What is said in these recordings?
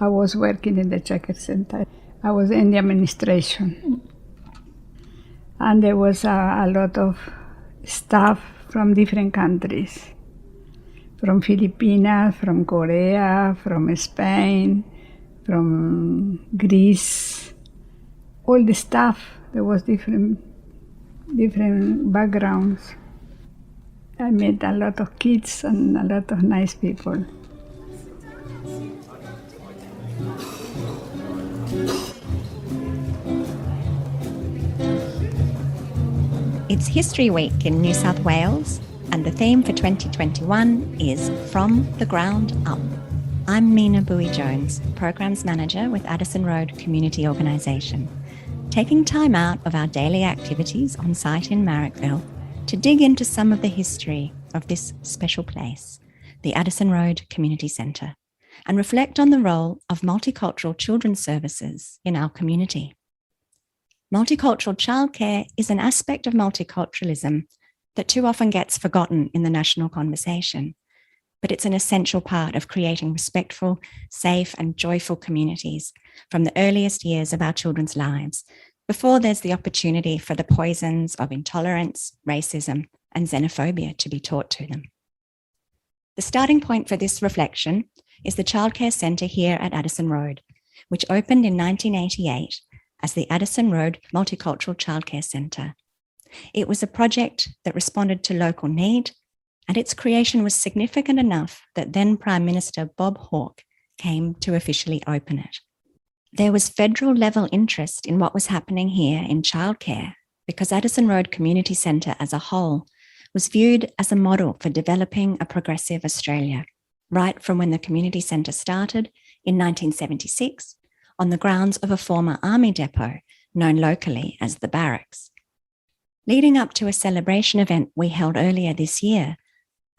I was working in the childcare center. I was in the administration. And there was a lot of staff from different countries. From Philippines, from Korea, from Spain, from Greece. All the staff, there was different backgrounds. I met a lot of kids and a lot of nice people. It's History Week in New South Wales, and the theme for 2021 is From the Ground Up. I'm Mina Bowie-Jones, Programs Manager with Addison Road Community Organisation, taking time out of our daily activities on site in Marrickville to dig into some of the history of this special place, the Addison Road Community Centre, and reflect on the role of multicultural children's services in our community. Multicultural childcare is an aspect of multiculturalism that too often gets forgotten in the national conversation, but it's an essential part of creating respectful, safe and joyful communities from the earliest years of our children's lives, before there's the opportunity for the poisons of intolerance, racism and xenophobia to be taught to them. The starting point for this reflection is the Childcare Centre here at Addison Road, which opened in 1988 as the Addison Road Multicultural Childcare Centre. It was a project that responded to local need, and its creation was significant enough that then Prime Minister Bob Hawke came to officially open it. There was federal level interest in what was happening here in childcare because Addison Road Community Centre as a whole was viewed as a model for developing a progressive Australia, right from when the community centre started in 1976 on the grounds of a former army depot known locally as the Barracks. Leading up to a celebration event we held earlier this year,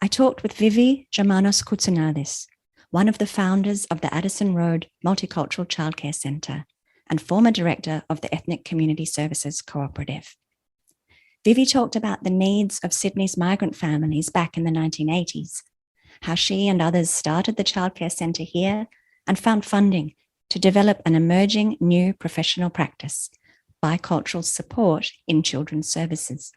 I talked with Vivi Germanos Koutsounadis, one of the founders of the Addison Road Multicultural Childcare Centre and former director of the Ethnic Community Services Cooperative. Vivi talked about the needs of Sydney's migrant families back in the 1980s, how she and others started the childcare centre here and found funding to develop an emerging new professional practice, bicultural support in children's services.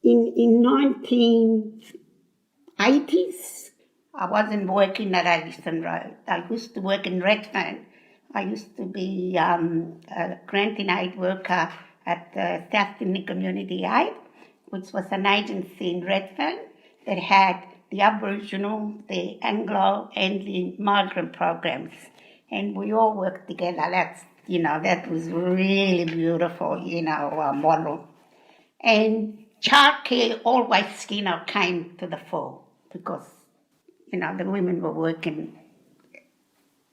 In 1980s, I wasn't working at Addison Road. I used to work in Redfern. I used to be a granting aid worker at the South Sydney Community Aid, which was an agency in Redfern that had the Aboriginal, the Anglo and the migrant programs. And we all worked together. That was really beautiful, model. And childcare always, came to the fore because, the women were working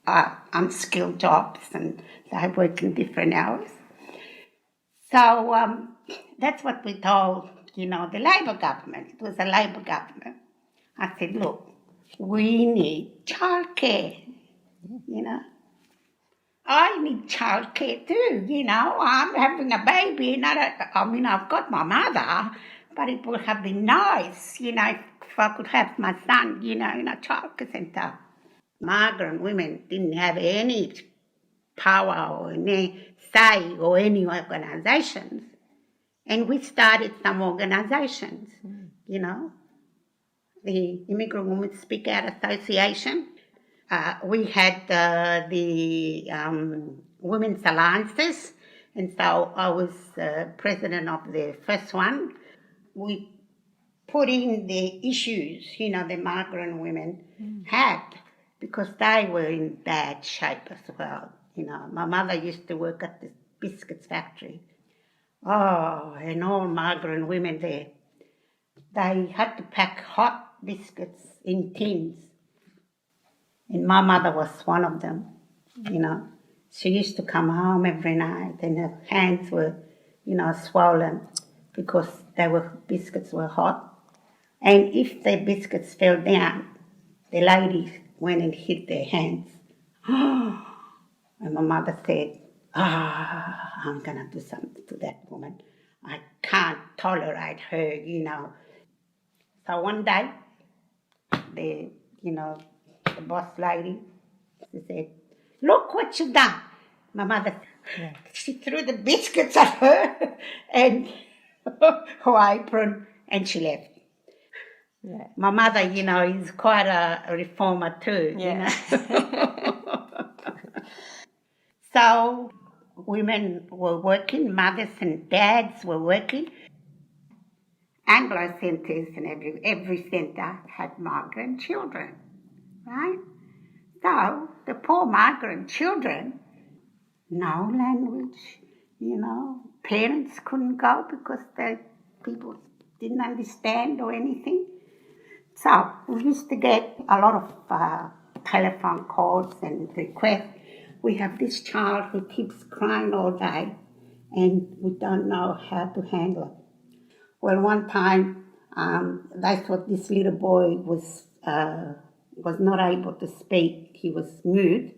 unskilled jobs and they worked in different hours. So that's what we told, the Labor government. It was a Labor government. I said, look, we need childcare, I need childcare too, I'm having a baby and I've got my mother, but it would have been nice, if I could have my son, in a childcare centre. Migrant women didn't have any power or any say or any organisations. And we started some organisations, the Immigrant Women Speak Out Association. We had the Women's Alliances, and so I was president of the first one. We put in the issues, the migrant women had, because they were in bad shape as well. My mother used to work at the biscuits factory. Oh, and all migrant women there, they had to pack hot biscuits in tins. And my mother was one of them, She used to come home every night and her hands were, swollen because biscuits were hot. And if the biscuits fell down, the ladies went and hit their hands. And my mother said, I'm going to do something to that woman. I can't tolerate her, So one day, the boss lady She said, look what you've done. My mother, she threw the biscuits at her and her apron, and she left. Yeah. My mother, is quite a reformer too. So women were working, mothers and dads were working. Anglo centres and every centre had migrant children, right? So the poor migrant children, no language, parents couldn't go because the people didn't understand or anything. So we used to get a lot of telephone calls and requests. We have this child who keeps crying all day and we don't know how to handle it. Well, one time they thought this little boy was not able to speak. He was mute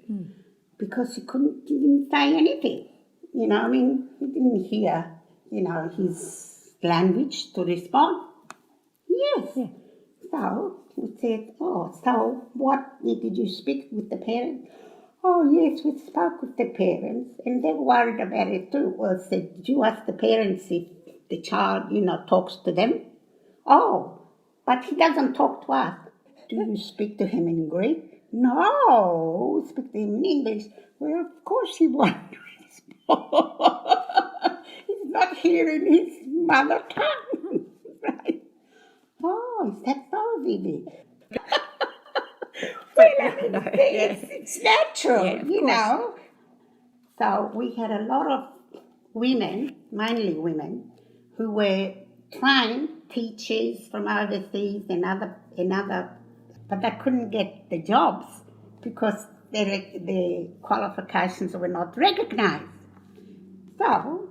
because he didn't say anything. He didn't hear, his language to respond. Yes. Yeah. So we said, so what, did you speak with the parents? Oh, yes, we spoke with the parents and they were worried about it too. Well, I said, did you ask the parents if the child, talks to them? Oh, but he doesn't talk to us. Do you speak to him in Greek? No, we speak to him in English. Well, of course he won't respond. He's not hearing his mother tongue, right? Oh, is that so, Vivi? It's natural, So we had a lot of women, mainly women, who were trained teachers from overseas and other, but they couldn't get the jobs because their qualifications were not recognised. So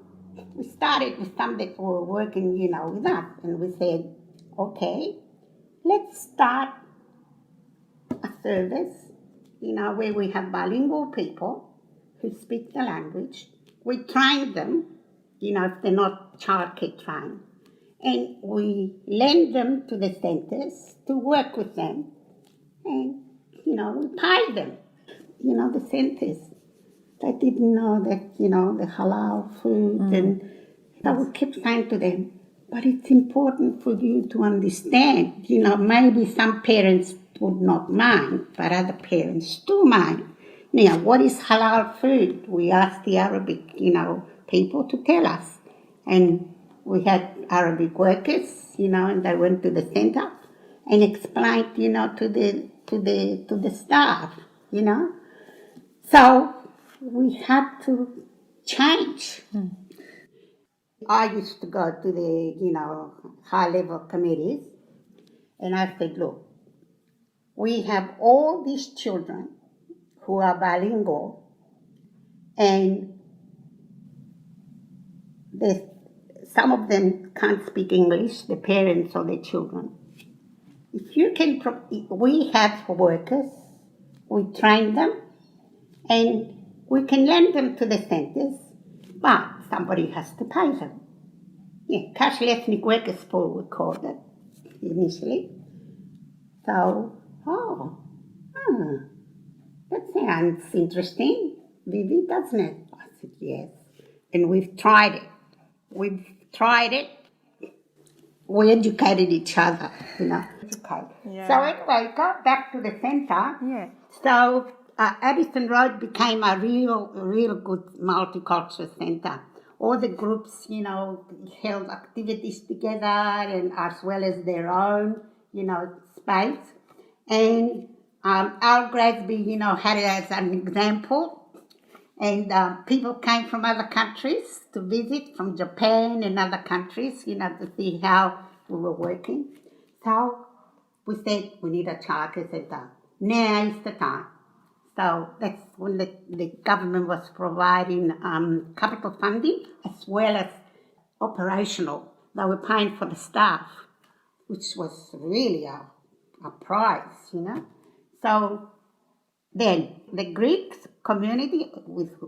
we started with some that were working, with us, and we said, okay, let's start a service, where we have bilingual people who speak the language. We train them, if they're not childcare trained, and we lend them to the centres to work with them, and, we pay them, the centres. They didn't know that, the halal food, and I would keep saying to them, but it's important for you to understand, maybe some parents would not mind, but other parents do mind. Now, what is halal food? We asked the Arabic, people to tell us. And we had Arabic workers, and they went to the centre and explained, to the staff, So we had to change. I used to go to the, high-level committees, and I said, look, we have all these children who are bilingual, and some of them can't speak English, the parents or the children. If you can, we have workers, we train them, and we can lend them to the centres, but somebody has to pay them. Yeah, cashless ethnic workers pool, we called it initially. So, that sounds interesting, Vivi, doesn't it? I said, yes. And we've tried it. We educated each other, Yeah. So anyway, go back to the centre. Yeah. So Addison Road became a real good multicultural centre. All the groups, held activities together and as well as their own, space. And Al Grasby, had it as an example. And people came from other countries to visit, from Japan and other countries, to see how we were working. So we said, we need a childcare centre. Now is the time. So that's when the government was providing capital funding as well as operational. They were paying for the staff, which was really a prize, So then the Greek community,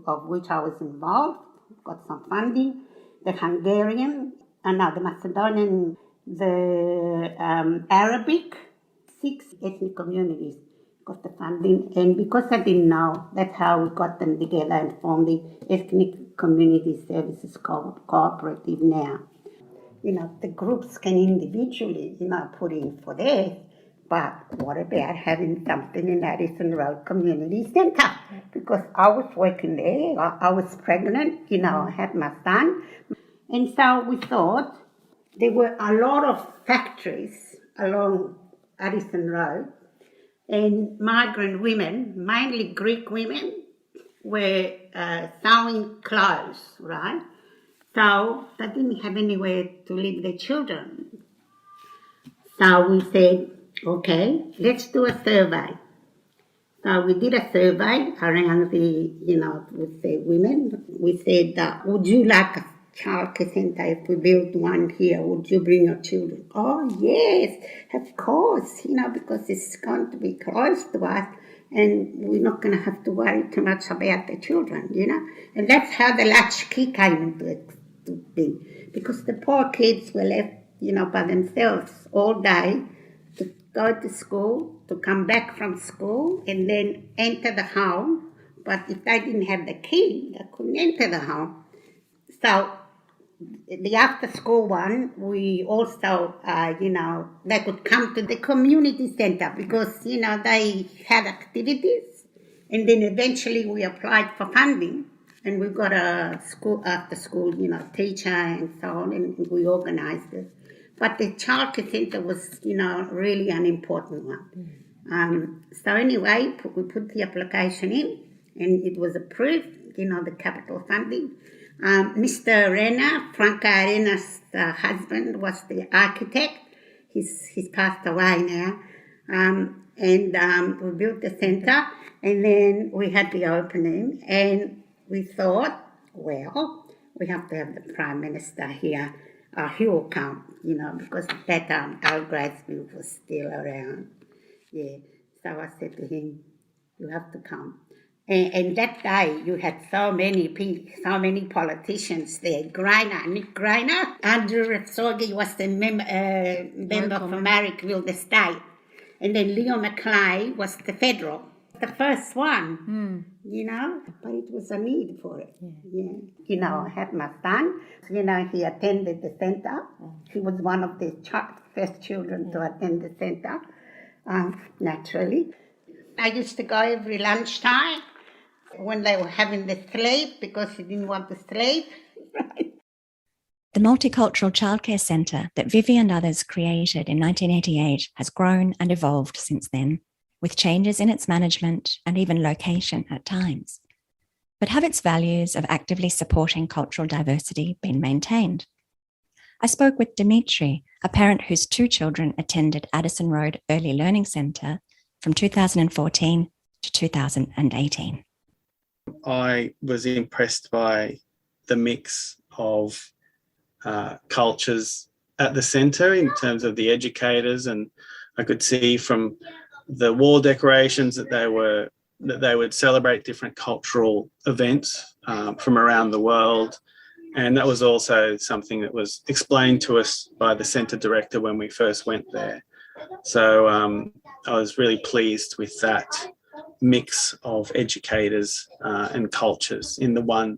of which I was involved, got some funding. The Hungarian, the Macedonian, the Arabic, 6 ethnic communities got the funding. And because I didn't know, that's how we got them together and formed the Ethnic Community Services Cooperative now. The groups can individually, put in for theirs, but what about having something in Addison Road Community Centre? Because I was working there, I was pregnant, I had my son. And so we thought there were a lot of factories along Addison Road, and migrant women, mainly Greek women, were sewing clothes, right? So they didn't have anywhere to leave their children. So we said, okay, let's do a survey. So we did a survey around with the women. We said, would you like a childcare centre if we build one here? Would you bring your children? Oh, yes, of course, because it's going to be close to us and we're not going to have to worry too much about the children, And that's how the latchkey came into it. Because the poor kids were left, by themselves all day to go to school, to come back from school and then enter the home. But if they didn't have the key, they couldn't enter the home. So the after school one, we also, they could come to the community centre because, they had activities. And then eventually we applied for funding. And we got a school after school, teacher and so on, and we organised it. But the childcare centre was, really an important one. So anyway, we put the application in, and it was approved, the capital funding. Mr. Renner, Franca Arena's husband, was the architect. He's passed away now. And we built the centre, and then we had the opening, and we thought, well, we have to have the Prime Minister here. He will come, because at that time Al Gradsby was still around. Yeah. So I said to him, you have to come. And that day you had so many politicians there. Nick Greiner, Andrew Ratsorgi was the member for Marrickville, the state. And then Leo McClay was the federal. The first one, but it was a need for it. Yeah. I had my son, he attended the centre. He was one of the first children to attend the centre, naturally. I used to go every lunchtime when they were having the sleep because he didn't want to sleep. The Multicultural Childcare Centre that Vivi and others created in 1988 has grown and evolved since then, with changes in its management and even location at times. But have its values of actively supporting cultural diversity been maintained? I spoke with Dimitri, a parent whose 2 children attended Addison Road Early Learning Centre from 2014 to 2018. I was impressed by the mix of cultures at the centre in terms of the educators, and I could see from the wall decorations that they would celebrate different cultural events from around the world. And that was also something that was explained to us by the centre director when we first went there. So I was really pleased with that mix of educators and cultures in the one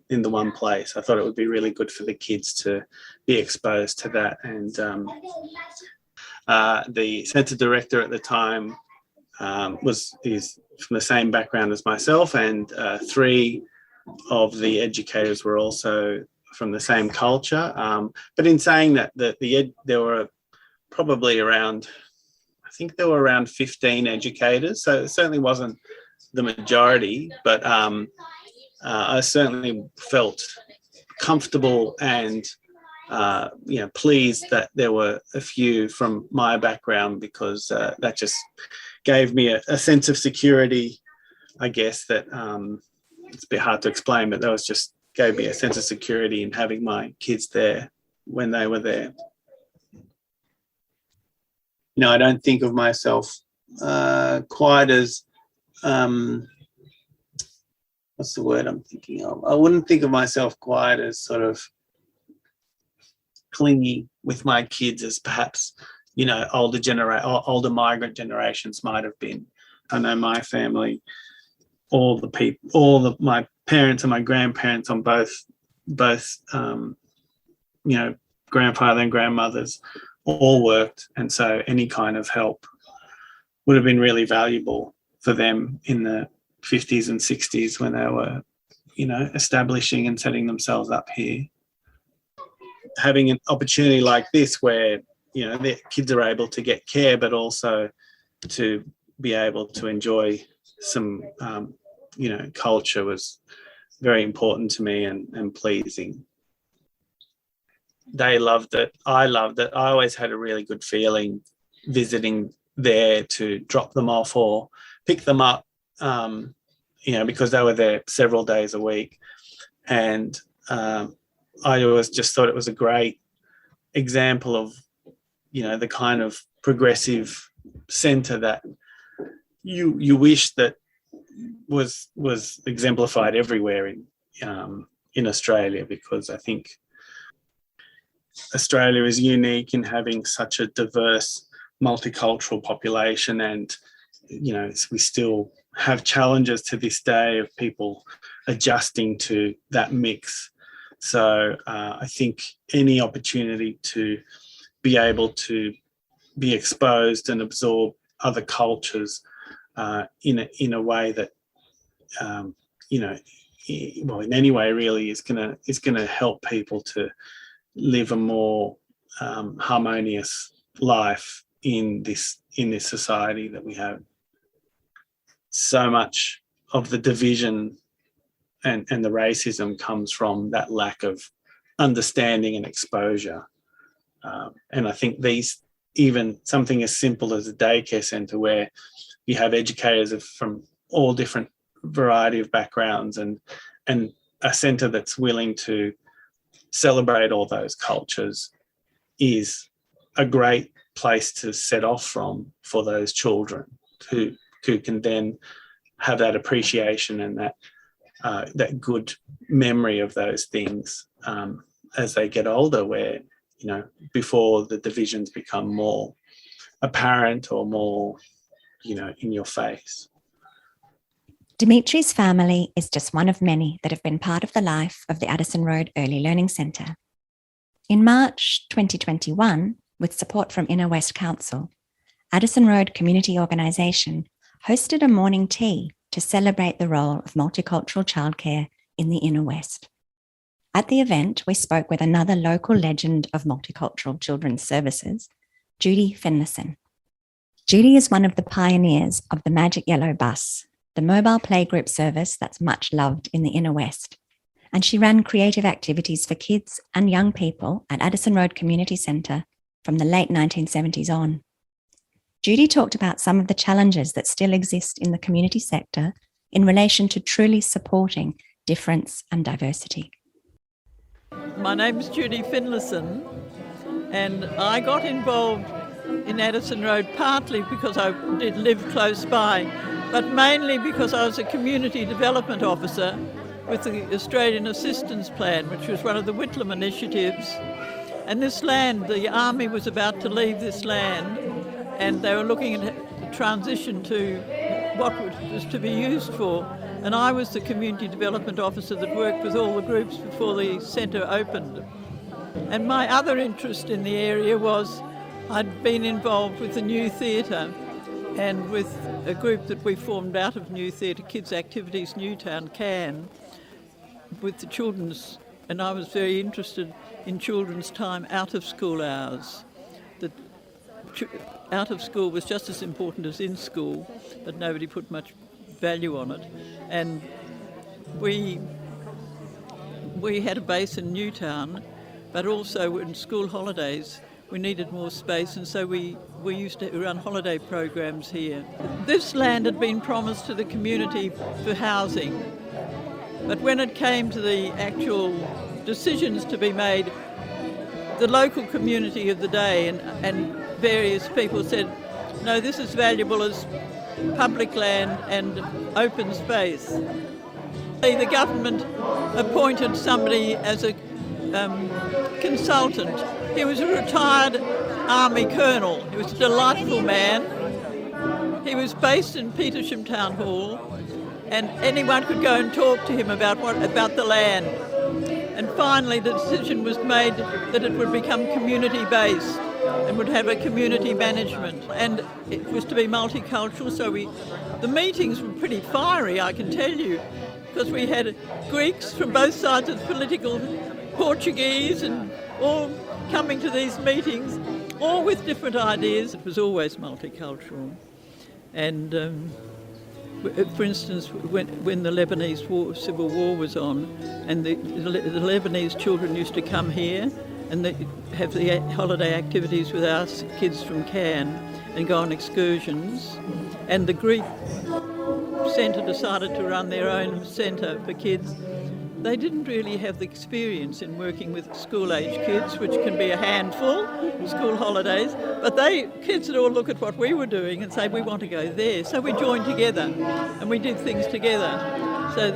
place. I thought it would be really good for the kids to be exposed to that. And the centre director at the time is from the same background as myself, and 3 of the educators were also from the same culture. But in saying that, there were probably around 15 educators, so it certainly wasn't the majority, but I certainly felt comfortable and pleased that there were a few from my background, because that just gave me a sense of security, I guess, that it's a bit hard to explain, but that was just gave me a sense of security in having my kids there when they were there. I don't think of myself quite as, what's the word I'm thinking of? I wouldn't think of myself quite as sort of clingy with my kids as perhaps, older migrant generations might have been. I know my family, my parents and my grandparents on both grandfather and grandmothers all worked, and so any kind of help would have been really valuable for them in the 50s and 60s when they were, establishing and setting themselves up here. Having an opportunity like this where, the kids are able to get care, but also to be able to enjoy some, culture was very important to me and pleasing. They loved it. I loved it. I always had a really good feeling visiting there to drop them off or pick them up, because they were there several days a week. And I always just thought it was a great example of, the kind of progressive centre that you wish that was exemplified everywhere in Australia, because I think Australia is unique in having such a diverse multicultural population, and we still have challenges to this day of people adjusting to that mix. So I think any opportunity to be able to be exposed and absorb other cultures in a way that in any way really is gonna help people to live a more harmonious life in this society that we have. So much of the division and the racism comes from that lack of understanding and exposure. And I think even something as simple as a daycare centre where you have educators from all different variety of backgrounds and a centre that's willing to celebrate all those cultures is a great place to set off from for those children who can then have that appreciation and that good memory of those things as they get older, where before the divisions become more apparent or more in your face. Dimitri's family is just one of many that have been part of the life of the Addison Road Early Learning Centre. In March 2021, with support from Inner West Council, Addison Road Community Organisation hosted a morning tea to celebrate the role of multicultural childcare in the Inner West. At the event, we spoke with another local legend of multicultural children's services, Judy Finlayson. Judy is one of the pioneers of the Magic Yellow Bus, the mobile playgroup service that's much loved in the Inner West, and she ran creative activities for kids and young people at Addison Road Community Centre from the late 1970s on. Judy talked about some of the challenges that still exist in the community sector in relation to truly supporting difference and diversity. My name's Judy Finlayson, and I got involved in Addison Road partly because I did live close by, but mainly because I was a community development officer with the Australian Assistance Plan, which was one of the Whitlam initiatives. And this land, the army was about to leave this land, and they were looking at the transition to what it was to be used for. And I was the community development officer that worked with all the groups before the centre opened. And my other interest in the area was I'd been involved with the New Theatre and with a group that we formed out of New Theatre, Kids Activities Newtown, Can, with the children's, and I was very interested in children's time out of school hours. That out of school was just as important as in school, but nobody put much value on it. And we had a base in Newtown, but also in school holidays we needed more space, and so we used to run holiday programs here. This land had been promised to the community for housing, but when it came to the actual decisions to be made, the local community of the day and various people said, no, this is valuable as public land and open space. The government appointed somebody as a consultant. He was a retired army colonel. He was a delightful man. He was based in Petersham Town Hall, and anyone could go and talk to him about the land. And finally the decision was made that it would become community-based and would have a community management. And it was to be multicultural, so the meetings were pretty fiery, I can tell you, because we had Greeks from both sides of the political, Portuguese, and all coming to these meetings, all with different ideas. It was always multicultural. And for instance, when the Lebanese civil war was on, and the Lebanese children used to come here and they have the holiday activities with our kids from Cairn and go on excursions, and the Greek centre decided to run their own centre for kids. They didn't really have the experience in working with school-age kids, which can be a handful, school holidays, but kids would all look at what we were doing and say, we want to go there. So we joined together and we did things together. So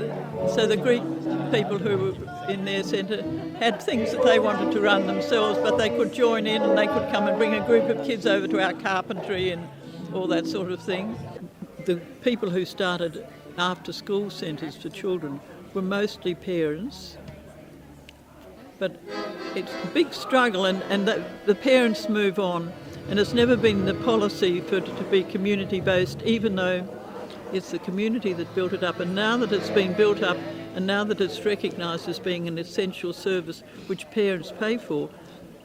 the Greek people who were in their centre had things that they wanted to run themselves, but they could join in and they could come and bring a group of kids over to our carpentry and all that sort of thing. The people who started after-school centres for children were mostly parents, but it's a big struggle, and the parents move on, and it's never been the policy for it to be community-based, even though it's the community that built it up. And now that it's been built up, and now that it's recognised as being an essential service which parents pay for,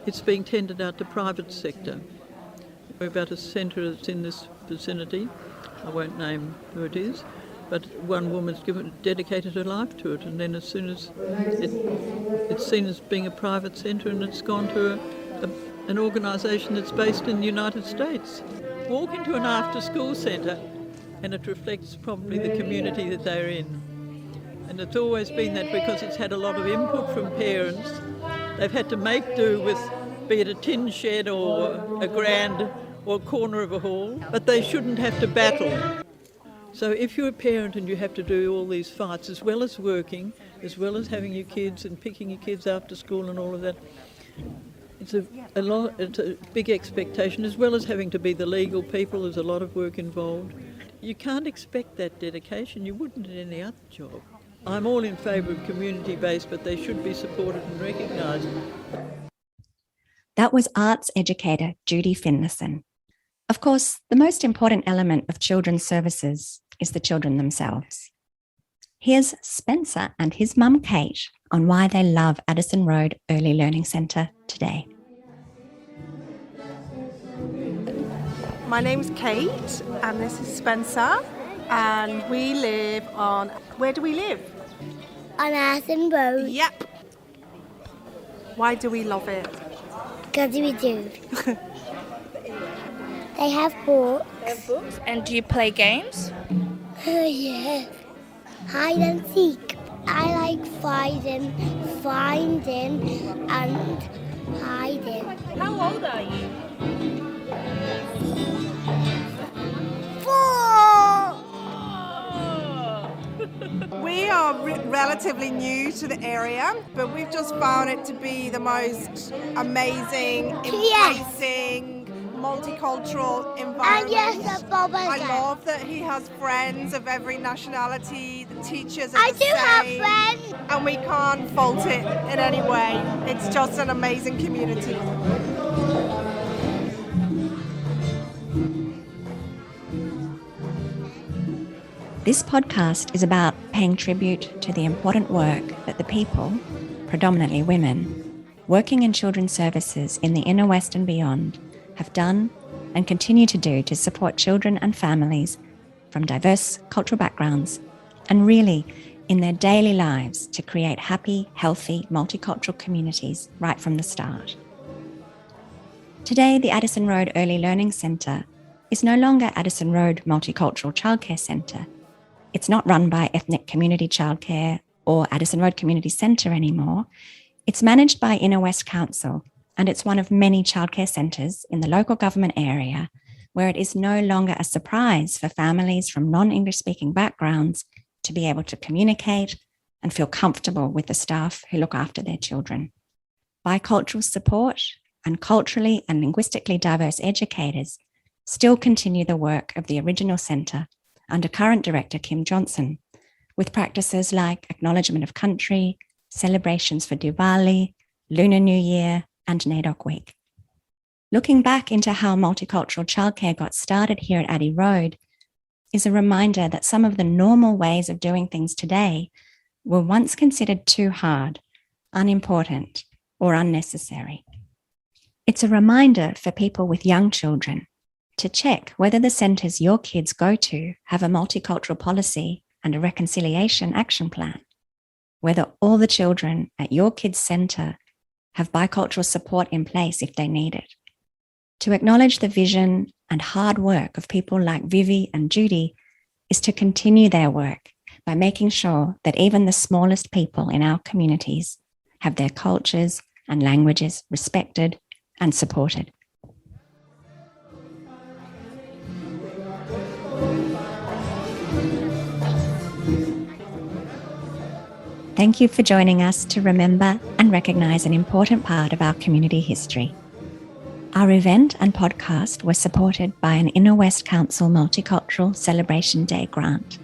it's being tendered out to private sector. We're about a centre that's in this vicinity. I won't name who it is, but one woman's dedicated her life to it, and then as soon as it's seen as being a private centre, and it's gone to an organisation that's based in the United States. Walk into an after-school centre and it reflects probably the community that they're in. And it's always been that, because it's had a lot of input from parents. They've had to make do with, be it a tin shed or a grand or a corner of a hall, but they shouldn't have to battle. So if you're a parent and you have to do all these fights, as well as working, as well as having your kids and picking your kids after school and all of that, it's a big expectation, as well as having to be the legal people. There's a lot of work involved. You can't expect that dedication. You wouldn't in any other job. I'm all in favour of community-based, but they should be supported and recognised. That was arts educator Judy Finlayson. Of course, the most important element of children's services is the children themselves. Here's Spencer and his mum Kate on why they love Addison Road Early Learning Centre today. My name's Kate and this is Spencer, and we live on... Where do we live? On Addison Road. Yep. Why do we love it? Because we do. They have books. And do you play games? Oh, yeah. Hide and seek. I like finding, and hiding. How old are you? 4! We are relatively new to the area, but we've just found it to be the most amazing, embracing, multicultural environment. And yes, Bob is I there. love that he has friends of every nationality. The teachers are I the do same, have friends. and we can't fault it in any way. It's just an amazing community. This podcast is about paying tribute to the important work that the people, predominantly women, working in children's services in the Inner West and beyond, have done and continue to do to support children and families from diverse cultural backgrounds, and really in their daily lives to create happy, healthy, multicultural communities right from the start. Today, the Addison Road Early Learning Centre is no longer Addison Road Multicultural Childcare Centre. It's not run by Ethnic Community Childcare or Addison Road Community Centre anymore. It's managed by Inner West Council, and it's one of many childcare centres in the local government area where it is no longer a surprise for families from non-English speaking backgrounds to be able to communicate and feel comfortable with the staff who look after their children. Bicultural support and culturally and linguistically diverse educators still continue the work of the original centre under current director Kim Johnson, with practices like acknowledgement of country, celebrations for Diwali, Lunar New Year, and NAIDOC Week. Looking back into how multicultural childcare got started here at Addie Road is a reminder that some of the normal ways of doing things today were once considered too hard, unimportant, or unnecessary. It's a reminder for people with young children to check whether the centres your kids go to have a multicultural policy and a reconciliation action plan, whether all the children at your kids' centre have bicultural support in place if they need it. To acknowledge the vision and hard work of people like Vivi and Judy is to continue their work by making sure that even the smallest people in our communities have their cultures and languages respected and supported. Thank you for joining us to remember and recognise an important part of our community history. Our event and podcast were supported by an Inner West Council Multicultural Celebration Day grant.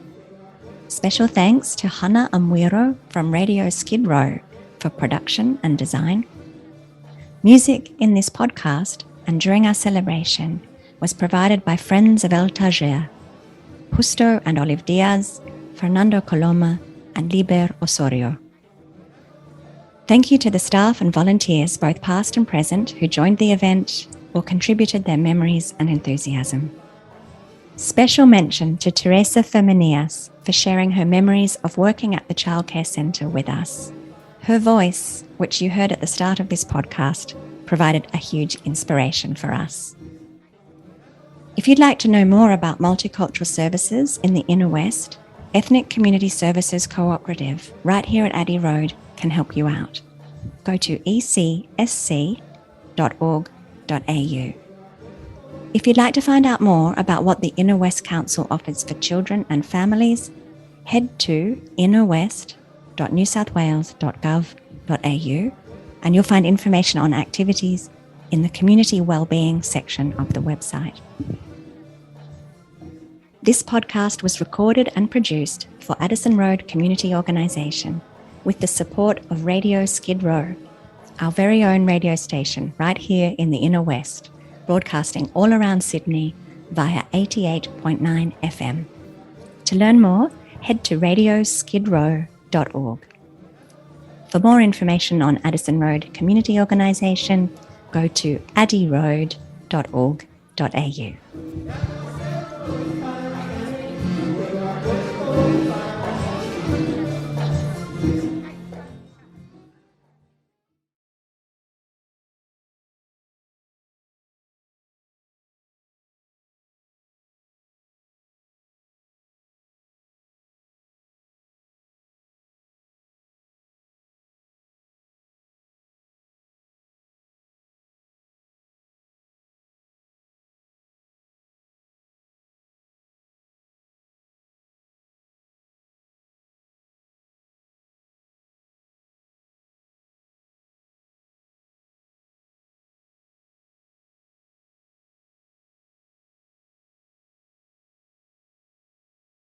Special thanks to Huna Amweero from Radio Skid Row for production and design. Music in this podcast and during our celebration was provided by Friends of El Tajer, Justo and Olive Diaz, Fernando Coloma, and Liber Osorio. Thank you to the staff and volunteers, both past and present, who joined the event or contributed their memories and enthusiasm. Special mention to Teresa Femenias for sharing her memories of working at the Childcare Centre with us. Her voice, which you heard at the start of this podcast, provided a huge inspiration for us. If you'd like to know more about multicultural services in the Inner West, Ethnic Community Services Cooperative, right here at Addie Road, can help you out. Go to ecsc.org.au. If you'd like to find out more about what the Inner West Council offers for children and families, head to innerwest.newsouthwales.gov.au and you'll find information on activities in the Community Wellbeing section of the website. This podcast was recorded and produced for Addison Road Community Organisation with the support of Radio Skid Row, our very own radio station right here in the Inner West, broadcasting all around Sydney via 88.9 FM. To learn more, head to radioskidrow.org. For more information on Addison Road Community Organisation, go to addieroad.org.au.